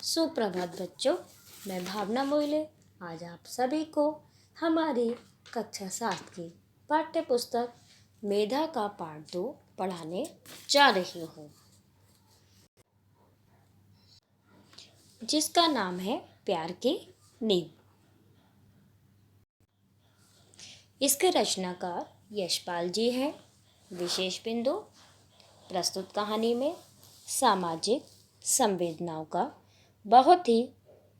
सुप्रभात बच्चों, मैं भावना मोइले आज आप सभी को हमारी कक्षा 7 की पाठ्य पुस्तक मेधा का पाठ 2 पढ़ाने जा रही हूँ, जिसका नाम है प्यार की नींव। इसके रचनाकार यशपाल जी हैं। विशेष बिंदु: प्रस्तुत कहानी में सामाजिक संवेदनाओं का बहुत ही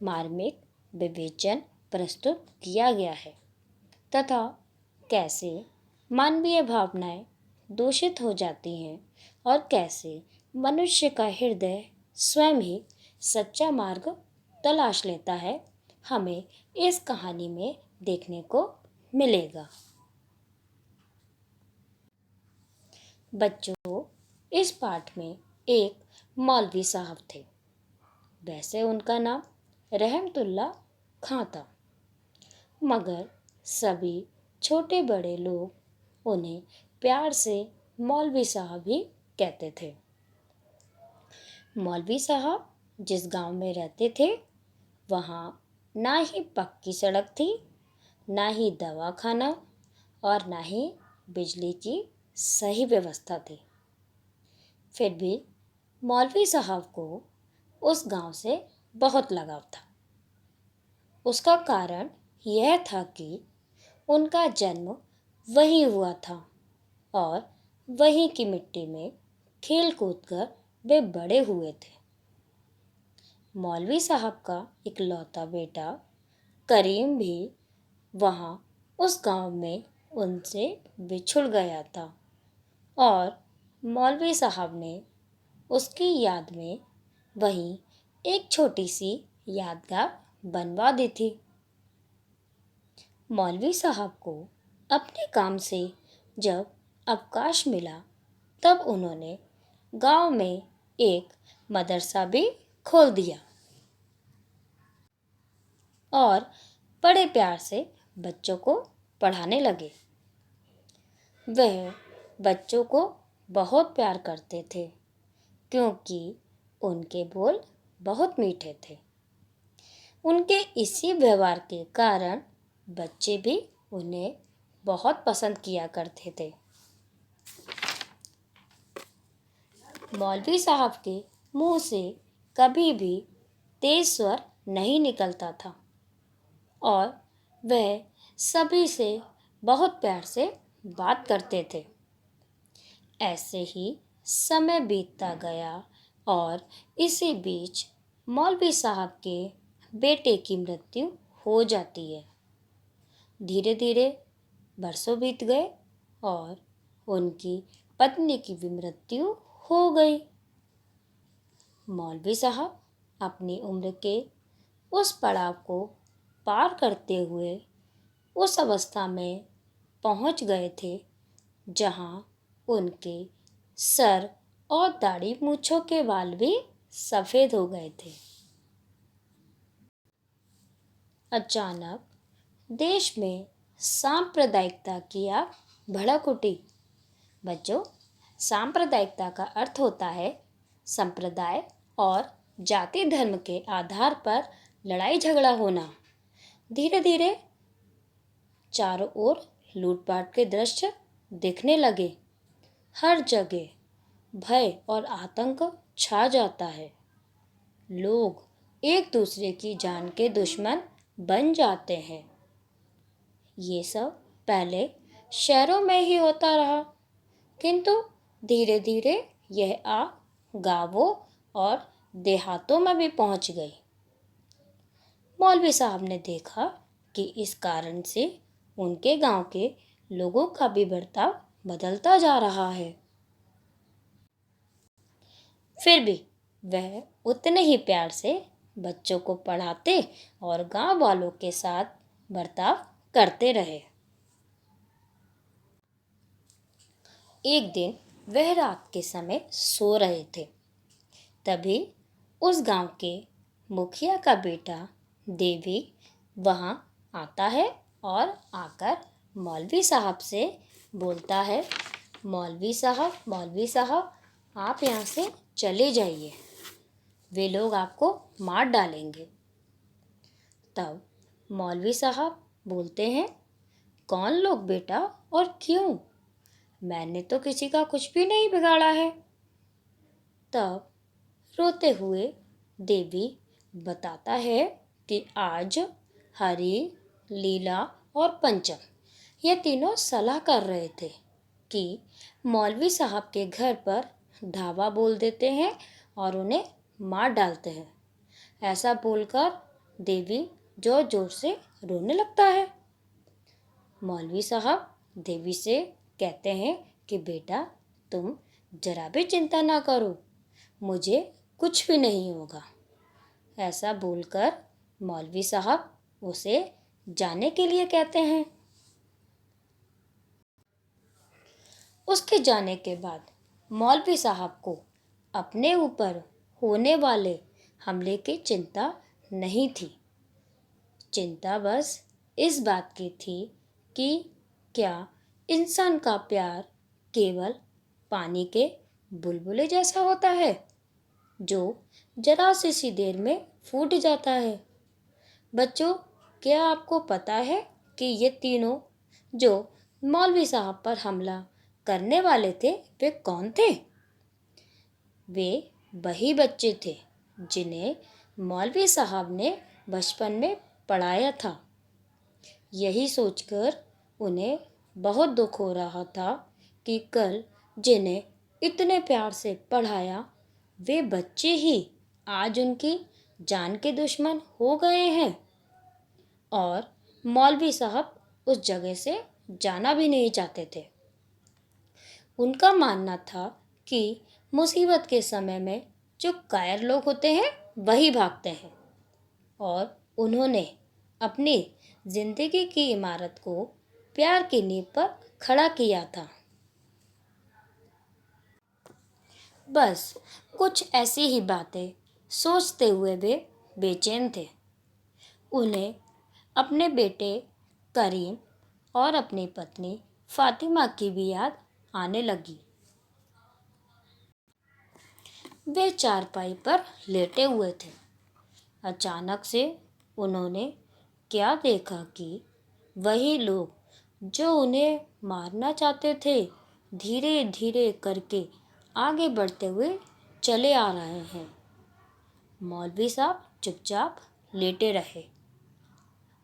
मार्मिक विवेचन प्रस्तुत किया गया है तथा कैसे मानवीय भावनाएं दूषित हो जाती हैं और कैसे मनुष्य का हृदय स्वयं ही सच्चा मार्ग तलाश लेता है, हमें इस कहानी में देखने को मिलेगा। बच्चों, इस पाठ में एक मौलवी साहब थे। वैसे उनका नाम रहमतुल्ला खां था, मगर सभी छोटे बड़े लोग उन्हें प्यार से मौलवी साहब ही कहते थे। मौलवी साहब जिस गांव में रहते थे, वहाँ ना ही पक्की सड़क थी, ना ही दवाखाना और ना ही बिजली की सही व्यवस्था थी। फिर भी मौलवी साहब को उस गांव से बहुत लगाव था। उसका कारण यह था कि उनका जन्म वहीं हुआ था और वहीं की मिट्टी में खेल कूद कर वे बड़े हुए थे। मौलवी साहब का इकलौता बेटा करीम भी वहाँ उस गांव में उनसे बिछुड़ गया था और मौलवी साहब ने उसकी याद में वहीं एक छोटी सी यादगार बनवा दी थी। मौलवी साहब को अपने काम से जब अवकाश मिला, तब उन्होंने गांव में एक मदरसा भी खोल दिया और बड़े प्यार से बच्चों को पढ़ाने लगे। वह बच्चों को बहुत प्यार करते थे क्योंकि उनके बोल बहुत मीठे थे। उनके इसी व्यवहार के कारण बच्चे भी उन्हें बहुत पसंद किया करते थे। मौलवी साहब के मुंह से कभी भी तेज स्वर नहीं निकलता था और वह सभी से बहुत प्यार से बात करते थे। ऐसे ही समय बीतता गया और इसी बीच मौलवी साहब के बेटे की मृत्यु हो जाती है। धीरे धीरे बरसों बीत गए और उनकी पत्नी की भी मृत्यु हो गई। मौलवी साहब अपनी उम्र के उस पड़ाव को पार करते हुए उस अवस्था में पहुंच गए थे जहां उनके सर और दाढ़ी मूंछों के बाल भी सफ़ेद हो गए थे। अचानक देश में सांप्रदायिकता की आग भड़क उठी। बच्चों, सांप्रदायिकता का अर्थ होता है संप्रदाय और जाति धर्म के आधार पर लड़ाई झगड़ा होना। धीरे धीरे चारों ओर लूटपाट के दृश्य दिखने लगे। हर जगह भय और आतंक छा जाता है। लोग एक दूसरे की जान के दुश्मन बन जाते हैं। ये सब पहले शहरों में ही होता रहा, किंतु धीरे धीरे यह आग गांवों और देहातों में भी पहुंच गई। मौलवी साहब ने देखा कि इस कारण से उनके गांव के लोगों का भी बर्ताव बदलता जा रहा है। फिर भी वह उतने ही प्यार से बच्चों को पढ़ाते और गांव वालों के साथ बर्ताव करते रहे। एक दिन वह रात के समय सो रहे थे, तभी उस गांव के मुखिया का बेटा देवी वहां आता है और आकर मौलवी साहब से बोलता है, मौलवी साहब, आप यहाँ से चले जाइए। वे लोग आपको मार डालेंगे। तब मौलवी साहब बोलते हैं, कौन लोग बेटा और क्यों? मैंने तो किसी का कुछ भी नहीं बिगाड़ा है। तब रोते हुए देवी बताता है कि आज हरि, लीला और पंचम ये तीनों सलाह कर रहे थे कि मौलवी साहब के घर पर धावा बोल देते हैं और उन्हें मार डालते हैं। ऐसा बोलकर देवी जोर जोर से रोने लगता है। मौलवी साहब देवी से कहते हैं कि बेटा, तुम जरा भी चिंता ना करो, मुझे कुछ भी नहीं होगा। ऐसा बोलकर मौलवी साहब उसे जाने के लिए कहते हैं। उसके जाने के बाद मौलवी साहब को अपने ऊपर होने वाले हमले की चिंता नहीं थी। चिंता बस इस बात की थी कि क्या इंसान का प्यार केवल पानी के बुलबुले जैसा होता है जो जरा सी देर में फूट जाता है। बच्चों, क्या आपको पता है कि ये तीनों जो मौलवी साहब पर हमला करने वाले थे वे कौन थे? वे वही बच्चे थे जिन्हें मौलवी साहब ने बचपन में पढ़ाया था। यही सोचकर उन्हें बहुत दुख हो रहा था कि कल जिन्हें इतने प्यार से पढ़ाया वे बच्चे ही आज उनकी जान के दुश्मन हो गए हैं। और मौलवी साहब उस जगह से जाना भी नहीं चाहते थे। उनका मानना था कि मुसीबत के समय में जो कायर लोग होते हैं वही भागते हैं, और उन्होंने अपनी जिंदगी की इमारत को प्यार की नींव पर खड़ा किया था। बस कुछ ऐसी ही बातें सोचते हुए वे बेचैन थे। उन्हें अपने बेटे करीम और अपनी पत्नी फातिमा की भी याद आने लगी। वे चारपाई पर लेटे हुए थे। अचानक से उन्होंने क्या देखा कि वही लोग जो उन्हें मारना चाहते थे धीरे धीरे करके आगे बढ़ते हुए चले आ रहे हैं। मौलवी साहब चुपचाप लेटे रहे।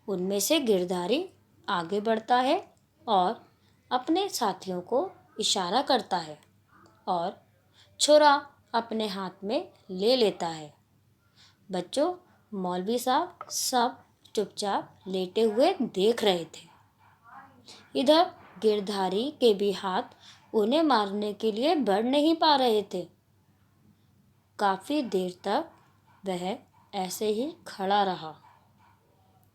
उनमें से गिरधारी आगे बढ़ता है और अपने साथियों को इशारा करता है और छुरा अपने हाथ में ले लेता है। बच्चों, मौलवी साहब सब चुपचाप लेटे हुए देख रहे थे। इधर गिरधारी के भी हाथ उन्हें मारने के लिए बढ़ नहीं पा रहे थे। काफी देर तक वह ऐसे ही खड़ा रहा।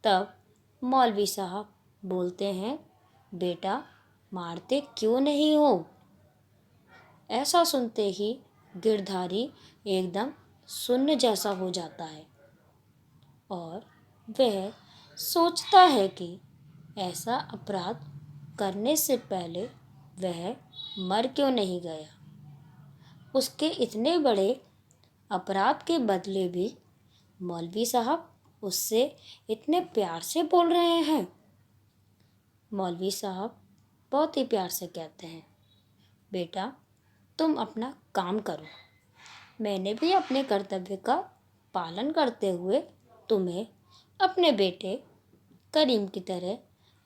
तब मौलवी साहब बोलते हैं, बेटा, मारते क्यों नहीं हो? ऐसा सुनते ही गिरधारी एकदम शून्य जैसा हो जाता है और वह सोचता है कि ऐसा अपराध करने से पहले वह मर क्यों नहीं गया। उसके इतने बड़े अपराध के बदले भी मौलवी साहब उससे इतने प्यार से बोल रहे हैं। मौलवी साहब बहुत ही प्यार से कहते हैं, बेटा, तुम अपना काम करो। मैंने भी अपने कर्तव्य का पालन करते हुए तुम्हें अपने बेटे करीम की तरह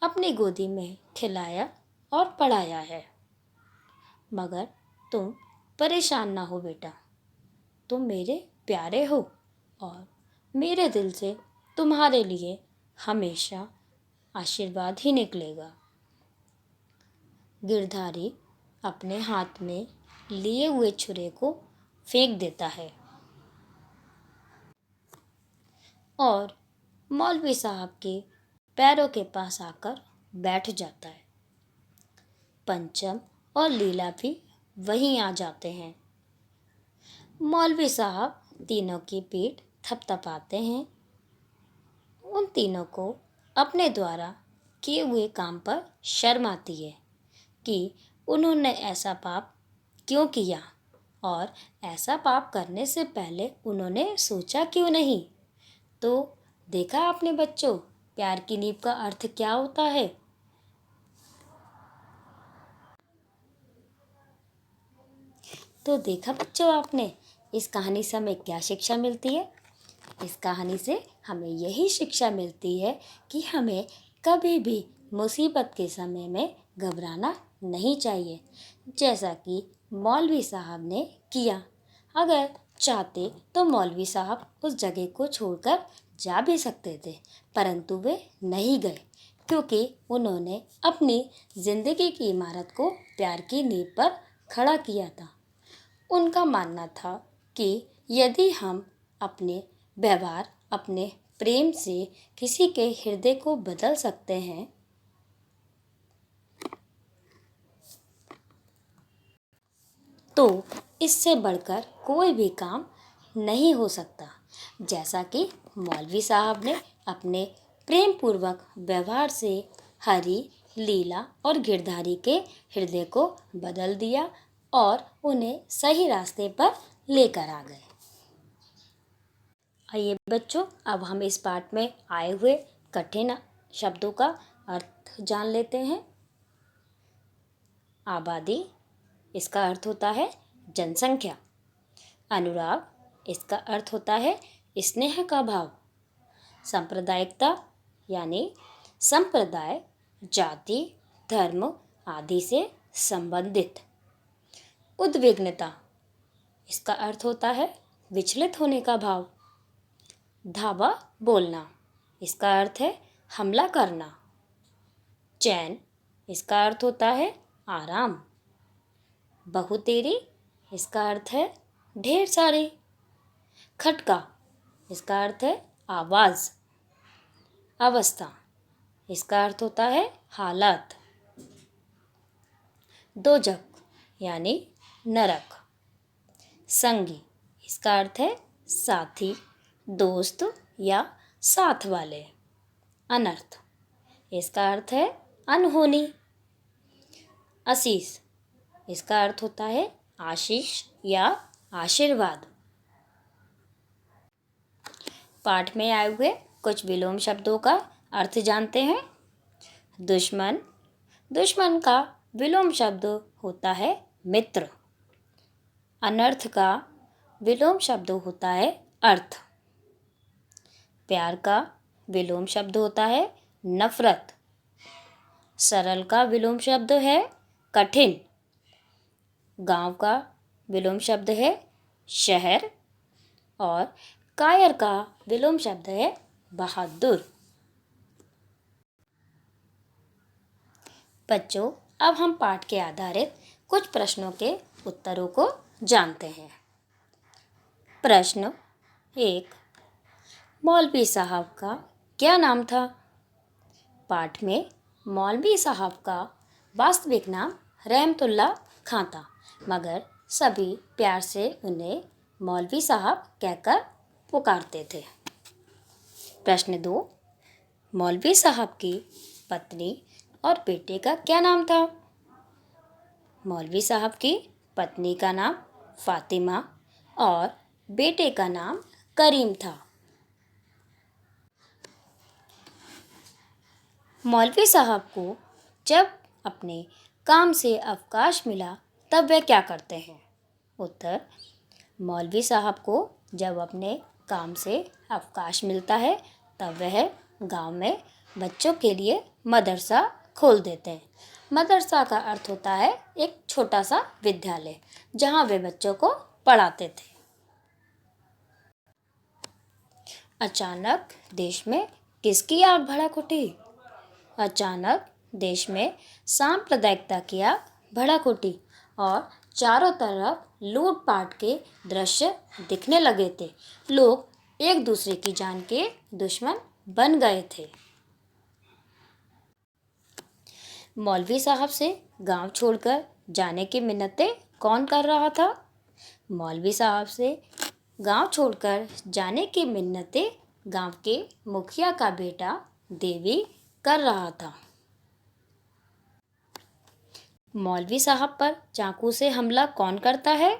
अपनी गोदी में खिलाया और पढ़ाया है। मगर तुम परेशान ना हो बेटा, तुम मेरे प्यारे हो और मेरे दिल से तुम्हारे लिए हमेशा आशीर्वाद ही निकलेगा। गिरधारी अपने हाथ में लिए हुए छुरे को फेंक देता है और मौलवी साहब के पैरों के पास आकर बैठ जाता है। पंचम और लीला भी वहीं आ जाते हैं। मौलवी साहब तीनों की पीठ थपथपाते हैं। उन तीनों को अपने द्वारा किए हुए काम पर शर्म आती है कि उन्होंने ऐसा पाप क्यों किया और ऐसा पाप करने से पहले उन्होंने सोचा क्यों नहीं? तो देखा आपने बच्चों, प्यार की नींव का अर्थ क्या होता है? तो देखा बच्चों आपने, इस कहानी से हमें क्या शिक्षा मिलती है? इस कहानी से हमें यही शिक्षा मिलती है कि हमें कभी भी मुसीबत के समय में घबराना नहीं चाहिए, जैसा कि मौलवी साहब ने किया। अगर चाहते तो मौलवी साहब उस जगह को छोड़कर जा भी सकते थे, परंतु वे नहीं गए, क्योंकि उन्होंने अपनी जिंदगी की इमारत को प्यार की नींव पर खड़ा किया था। उनका मानना था कि यदि हम अपने व्यवहार, अपने प्रेम से किसी के हृदय को बदल सकते हैं, तो इससे बढ़कर कोई भी काम नहीं हो सकता। जैसा कि मौलवी साहब ने अपने प्रेम पूर्वक व्यवहार से हरी, लीला और गिरधारी के हृदय को बदल दिया और उन्हें सही रास्ते पर लेकर आ गए। आइए बच्चों, अब हम इस पाठ में आए हुए कठिन शब्दों का अर्थ जान लेते हैं। आबादी, इसका अर्थ होता है जनसंख्या। अनुराग, इसका अर्थ होता है स्नेह का भाव। सांप्रदायिकता यानी संप्रदाय, जाति, धर्म आदि से संबंधित। उद्विग्नता, इसका अर्थ होता है विचलित होने का भाव। धावा बोलना, इसका अर्थ है हमला करना। चैन, इसका अर्थ होता है आराम। बहुतेरी, इसका अर्थ है ढेर सारे। खटका, इसका अर्थ है आवाज़। अवस्था, इसका अर्थ होता है हालत। दोजक यानी नरक। संगी, इसका अर्थ है साथी, दोस्त या साथ वाले। अनर्थ, इसका अर्थ है अनहोनी। आशीष, इसका अर्थ होता है आशीष या आशीर्वाद। पाठ में आए हुए कुछ विलोम शब्दों का अर्थ जानते हैं। दुश्मन, दुश्मन का विलोम शब्द होता है मित्र। अनर्थ का विलोम शब्द होता है अर्थ। प्यार का विलोम शब्द होता है नफरत। सरल का विलोम शब्द है कठिन। गांव का विलोम शब्द है शहर। और कायर का विलोम शब्द है बहादुर। बच्चों, अब हम पाठ के आधारित कुछ प्रश्नों के उत्तरों को जानते हैं। प्रश्न 1, मौलवी साहब का क्या नाम था? पाठ में मौलवी साहब का वास्तविक नाम रहमतुल्लाह खां था, मगर सभी प्यार से उन्हें मौलवी साहब कहकर पुकारते थे। प्रश्न 2, मौलवी साहब की पत्नी और बेटे का क्या नाम था? मौलवी साहब की पत्नी का नाम फातिमा और बेटे का नाम करीम था। मौलवी साहब को जब अपने काम से अवकाश मिला तब वे क्या करते हैं? उत्तर, मौलवी साहब को जब अपने काम से अवकाश मिलता है तब वह गांव में बच्चों के लिए मदरसा खोल देते हैं। मदरसा का अर्थ होता है एक छोटा सा विद्यालय, जहां वे बच्चों को पढ़ाते थे। अचानक देश में किसकी आग भड़क उठी? अचानक देश में सांप्रदायिकता की आग भड़क उठी और चारों तरफ लूटपाट के दृश्य दिखने लगे थे। लोग एक दूसरे की जान के दुश्मन बन गए थे। मौलवी साहब से गांव छोड़कर जाने की मिन्नतें कौन कर रहा था? मौलवी साहब से गांव छोड़कर जाने की मिन्नतें गांव के मुखिया का बेटा देवी कर रहा था। मौलवी साहब पर चाकू से हमला कौन करता है?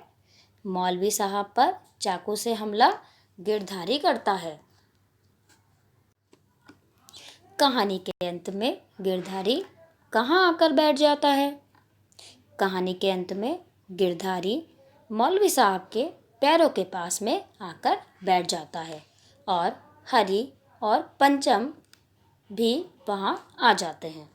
मौलवी साहब पर चाकू से हमला गिरधारी करता है। कहानी के अंत में गिरधारी कहाँ आकर बैठ जाता है? कहानी के अंत में गिरधारी मौलवी साहब के पैरों के पास में आकर बैठ जाता है और हरि और पंचम भी वहाँ आ जाते हैं।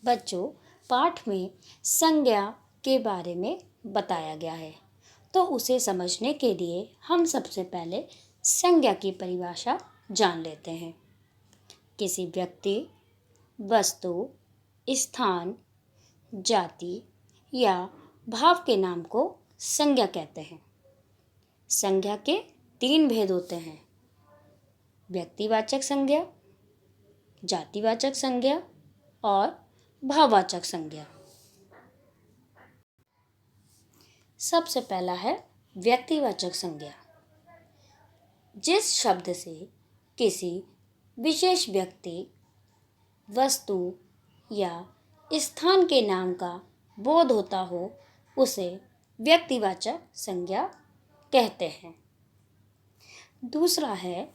बच्चों, पाठ में संज्ञा के बारे में बताया गया है, तो उसे समझने के लिए हम सबसे पहले संज्ञा की परिभाषा जान लेते हैं। किसी व्यक्ति, वस्तु, स्थान, जाति या भाव के नाम को संज्ञा कहते हैं। संज्ञा के 3 भेद होते हैं: व्यक्तिवाचक संज्ञा, जातिवाचक संज्ञा और भाववाचक संज्ञा। सबसे पहला है व्यक्तिवाचक संज्ञा। जिस शब्द से किसी विशेष व्यक्ति, वस्तु या स्थान के नाम का बोध होता हो, उसे व्यक्तिवाचक संज्ञा कहते हैं। दूसरा है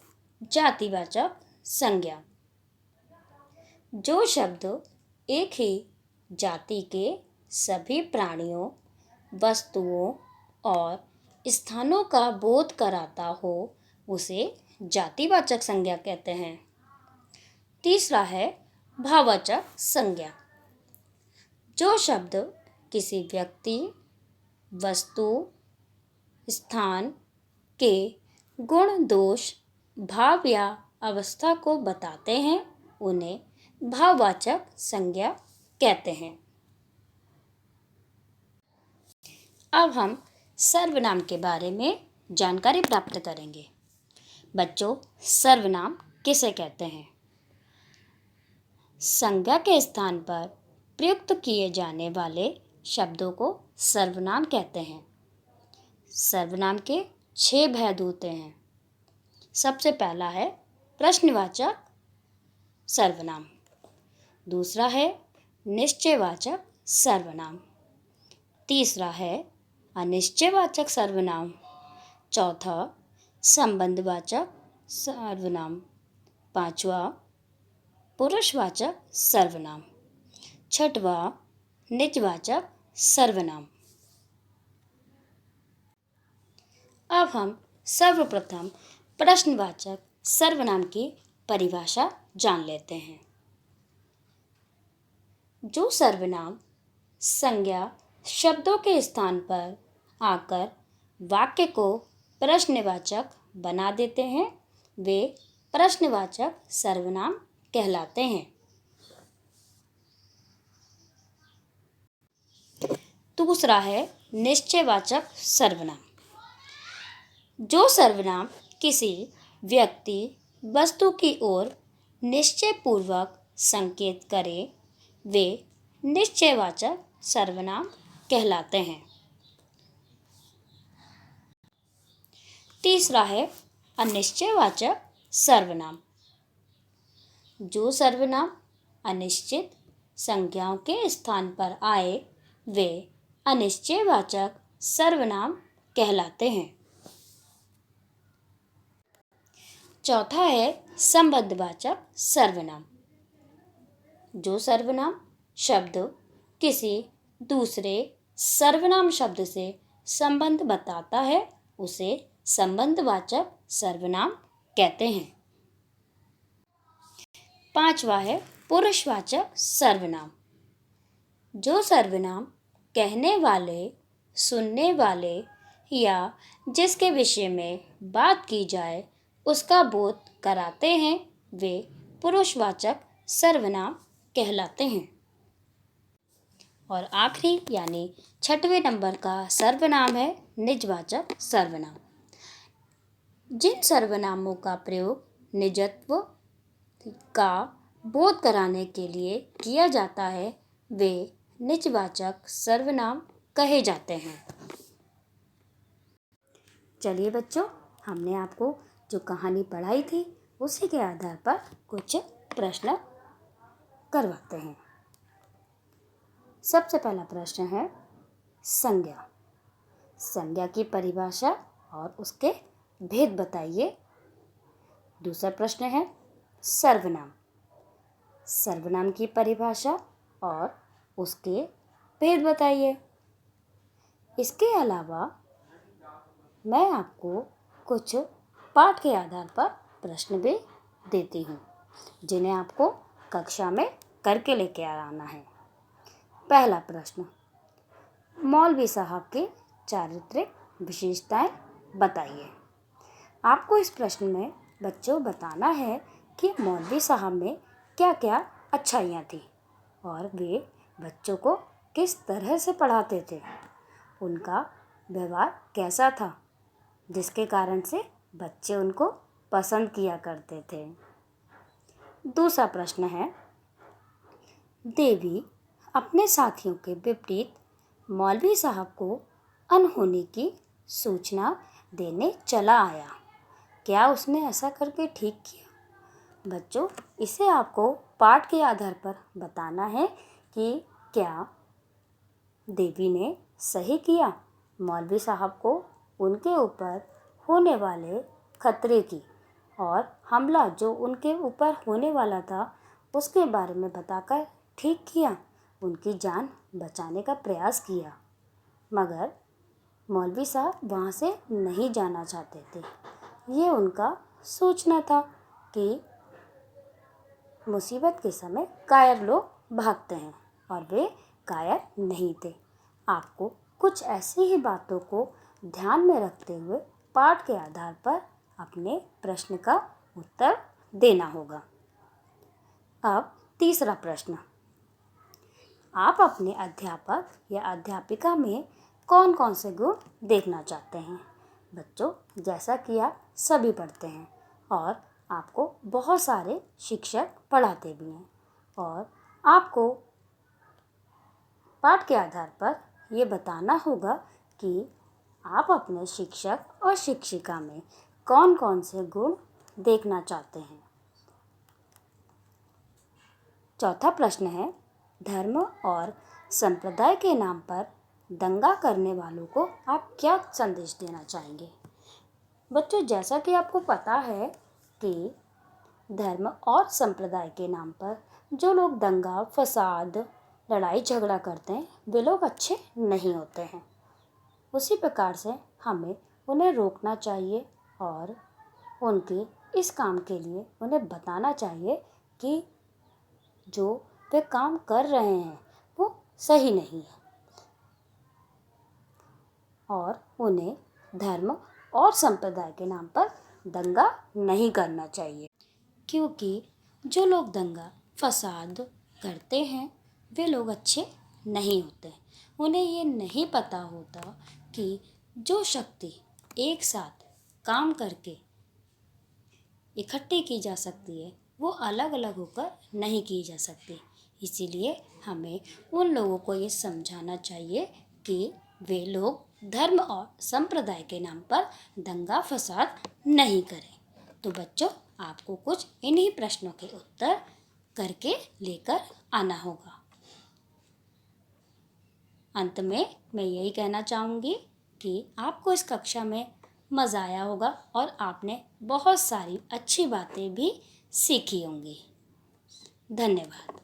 जातिवाचक संज्ञा। जो शब्द एक ही जाति के सभी प्राणियों, वस्तुओं और स्थानों का बोध कराता हो, उसे जातिवाचक संज्ञा कहते हैं। तीसरा है भाववाचक संज्ञा। जो शब्द किसी व्यक्ति, वस्तु, स्थान के गुण, दोष, भाव या अवस्था को बताते हैं, उन्हें भाववाचक संज्ञा कहते हैं। अब हम सर्वनाम के बारे में जानकारी प्राप्त करेंगे। बच्चों, सर्वनाम किसे कहते हैं? संज्ञा के स्थान पर प्रयुक्त किए जाने वाले शब्दों को सर्वनाम कहते हैं। सर्वनाम के 6 भेद होते हैं। सबसे पहला है प्रश्नवाचक सर्वनाम, दूसरा है निश्चयवाचक सर्वनाम, तीसरा है अनिश्चयवाचक सर्वनाम, चौथा संबंधवाचक सर्वनाम, पांचवा पुरुषवाचक सर्वनाम, छठवा निजवाचक सर्वनाम। अब हम सर्वप्रथम प्रश्नवाचक सर्वनाम की परिभाषा जान लेते हैं। जो सर्वनाम संज्ञा शब्दों के स्थान पर आकर वाक्य को प्रश्नवाचक बना देते हैं, वे प्रश्नवाचक सर्वनाम कहलाते हैं। दूसरा है निश्चयवाचक सर्वनाम। जो सर्वनाम किसी व्यक्ति, वस्तु की ओर निश्चयपूर्वक संकेत करे, वे निश्चयवाचक सर्वनाम कहलाते हैं। तीसरा है अनिश्चयवाचक सर्वनाम। जो सर्वनाम अनिश्चित संज्ञाओं के स्थान पर आए, वे अनिश्चयवाचक सर्वनाम कहलाते हैं। चौथा है संबंधवाचक सर्वनाम। जो सर्वनाम शब्द किसी दूसरे सर्वनाम शब्द से संबंध बताता है, उसे संबंधवाचक सर्वनाम कहते हैं। पांचवा है पुरुषवाचक सर्वनाम। जो सर्वनाम कहने वाले, सुनने वाले या जिसके विषय में बात की जाए उसका बोध कराते हैं, वे पुरुषवाचक सर्वनाम कहलाते हैं। और आखिरी यानी 6वें नंबर का सर्वनाम है निजवाचक सर्वनाम। जिन सर्वनामों का प्रयोग निजत्व का बोध कराने के लिए किया जाता है, वे निजवाचक सर्वनाम कहे जाते हैं। चलिए बच्चों, हमने आपको जो कहानी पढ़ाई थी, उसी के आधार पर कुछ प्रश्न करवाते हैं। सबसे पहला प्रश्न है, संज्ञा। संज्ञा की परिभाषा और उसके भेद बताइए। दूसरा प्रश्न है सर्वनाम। सर्वनाम की परिभाषा और उसके भेद बताइए। इसके अलावा मैं आपको कुछ पाठ के आधार पर प्रश्न भी देती हूँ, जिन्हें आपको कक्षा में करके लेके आना है। पहला प्रश्न, मौलवी साहब की चारित्रिक विशेषताएं बताइए। आपको इस प्रश्न में बच्चों बताना है कि मौलवी साहब में क्या क्या अच्छाइयाँ थी और वे बच्चों को किस तरह से पढ़ाते थे। उनका व्यवहार कैसा था, जिसके कारण से बच्चे उनको पसंद किया करते थे। दूसरा प्रश्न है, देवी अपने साथियों के विपरीत मौलवी साहब को अनहोनी की सूचना देने चला आया। क्या उसने ऐसा करके ठीक किया? बच्चों, इसे आपको पाठ के आधार पर बताना है कि क्या देवी ने सही किया मौलवी साहब को उनके ऊपर होने वाले खतरे की और हमला जो उनके ऊपर होने वाला था उसके बारे में बताकर ठीक किया, उनकी जान बचाने का प्रयास किया। मगर मौलवी साहब वहाँ से नहीं जाना चाहते थे। ये उनका सोचना था कि मुसीबत के समय कायर लोग भागते हैं और वे कायर नहीं थे। आपको कुछ ऐसी ही बातों को ध्यान में रखते हुए पाठ के आधार पर अपने प्रश्न का उत्तर देना होगा। अब तीसरा प्रश्न, आप अपने अध्यापक या अध्यापिका में कौन कौन से गुण देखना चाहते हैं। बच्चों, जैसा कि आप सभी पढ़ते हैं और आपको बहुत सारे शिक्षक पढ़ाते भी हैं और आपको पाठ के आधार पर ये बताना होगा कि आप अपने शिक्षक और शिक्षिका में कौन कौन से गुण देखना चाहते हैं। चौथा प्रश्न है, धर्म और संप्रदाय के नाम पर दंगा करने वालों को आप क्या संदेश देना चाहेंगे। बच्चों, जैसा कि आपको पता है कि धर्म और संप्रदाय के नाम पर जो लोग दंगा फसाद लड़ाई झगड़ा करते हैं वे लोग अच्छे नहीं होते हैं। उसी प्रकार से हमें उन्हें रोकना चाहिए और उनके इस काम के लिए उन्हें बताना चाहिए कि जो वे काम कर रहे हैं वो सही नहीं है और उन्हें धर्म और संप्रदाय के नाम पर दंगा नहीं करना चाहिए, क्योंकि जो लोग दंगा फसाद करते हैं वे लोग अच्छे नहीं होते। उन्हें ये नहीं पता होता कि जो शक्ति एक साथ काम करके इकट्ठी की जा सकती है वो अलग अलग होकर नहीं की जा सकती। इसीलिए हमें उन लोगों को ये समझाना चाहिए कि वे लोग धर्म और संप्रदाय के नाम पर दंगा फसाद नहीं करें। तो बच्चों, आपको कुछ इन्हीं प्रश्नों के उत्तर करके लेकर आना होगा। अंत में मैं यही कहना चाहूँगी कि आपको इस कक्षा में मज़ा आया होगा और आपने बहुत सारी अच्छी बातें भी सीखी होंगी। धन्यवाद।